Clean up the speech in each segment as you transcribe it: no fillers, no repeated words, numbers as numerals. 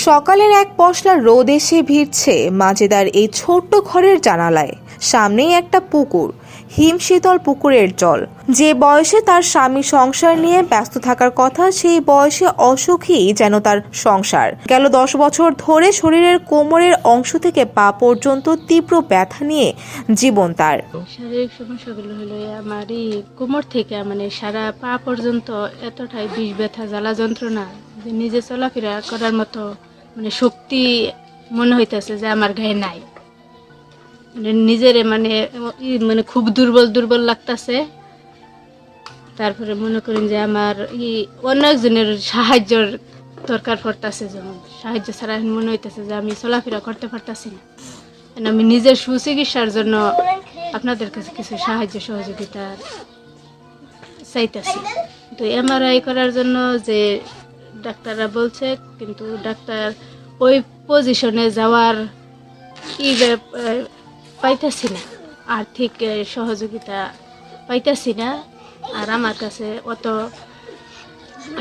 সকালের এক পশলা রোদ এসে ভিড়ছে মাজেদার এই ছোট্ট ঘরের জানালায়। সামনেই একটা পুকুর, হিমশীতল পুকুরের জল। যে বয়সে তার স্বামী সংসার নিয়ে ব্যস্ত থাকার কথা, সেই বয়সে অসুখী যেন তার সংসার। গেল 10 বছর ধরে শরীরের কোমরের অংশ থেকে পা পর্যন্ত তীব্র ব্যথা নিয়ে জীবন তার। শারীরিক সমস্যাগুলো হলো আমার এই কোমর থেকে সারা পা পর্যন্ত এতটাই বিষ ব্যথা, জ্বালা যন্ত্রণা যে নিজে চলাফেরা করার মতো শক্তি মনে হইতেছে যে আমার গায়ে নাই। নিজের খুব দুর্বল লাগতেছে। তারপরে মনে করেন যে আমার অন্য একজনের সাহায্যের দরকার পড়তেছে, যেমন সাহায্য ছাড়া মনে হইতেছে যে আমি চলাফেরা করতে পারতেছি না। আমি নিজের সুচিকিৎসার জন্য আপনাদের কাছে কিছু সাহায্য সহযোগিতা চাইতেছি। তো এমআরআই করার জন্য যে ডাক্তাররা বলছে, কিন্তু ডাক্তার ওই পজিশনে যাওয়ার পাইতেছি না, আর্থিক সহযোগিতা পাইতেছি না, আর আমার কাছে অত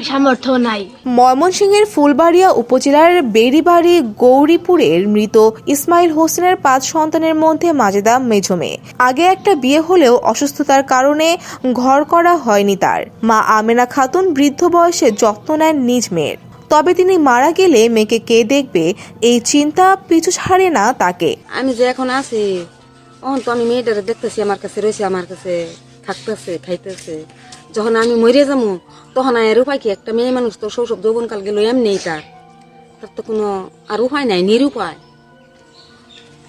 সামর্থ্য নাই। ময়মনসিংহের ফুলবাড়িয়া উপজেলার বেড়িবাড়ি গৌরীপুরের মৃত ইসমাইল হোসেনের 5 সন্তানের মধ্যে মাজেদা মেঝো মেয়ে। আগে একটা বিয়ে হলেও অসুস্থতার কারণে ঘর করা হয়নি তার। মা আমেনা খাতুন বৃদ্ধ বয়সে যত্ন নেন নিজ মেয়ের। তবে তিনি মারা গেলে মেয়েকে কে দেখবে, এই চিন্তা পিছু ছাড়ে না তাকে। আমি যে এখন আছি, তো আমি মেয়েটারে দেখতেছি, আমার কাছে রয়েছে, আমার কাছে থাকতেছে, খাইতেছে। যখন আমি মরে যাবো তখন আর উপায় কি? একটা মেয়ে মানুষ তো শৈশব যৌবনকাল গেল এমনি, তার তো কোনো আর উপায় নাই, নিরুপায়।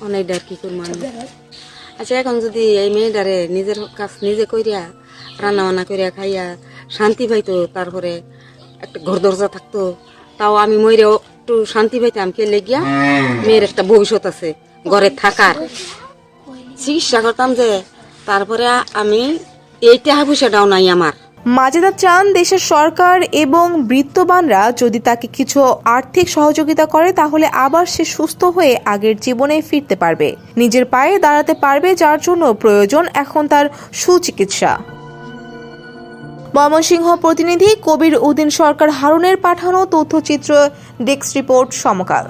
অনেকটা আর কি করবো আমি। আচ্ছা, এখন যদি এই মেয়েটারে নিজের কাজ নিজে করিয়া রান্না বান্না করিয়া খাইয়া শান্তি পাইতো, তারপরে একটা ঘর দরজা থাকতো, তাও আমি মরেও একটু শান্তি পাইতাম। কে লেগিয়া মেয়ের একটা ভবিষ্যৎ আছে, ঘরে থাকার চিকিৎসা করতাম যে, তারপরে আমি এই টাকা পয়সাটাও নাই আমার। মাজেদা চান দেশের সরকার এবং বিত্তবানরা যদি তাকে কিছু আর্থিক সহযোগিতা করে, তাহলে আবার সে সুস্থ হয়ে আগের জীবনে ফিরতে পারবে, নিজের পায়ে দাঁড়াতে পারবে, যার জন্য প্রয়োজন এখন তার সুচিকিৎসা। ময়মনসিংহ প্রতিনিধি কবির উদ্দিন সরকার হারুনের পাঠানো তথ্যচিত্র, ডেস্ক রিপোর্ট, সমকাল।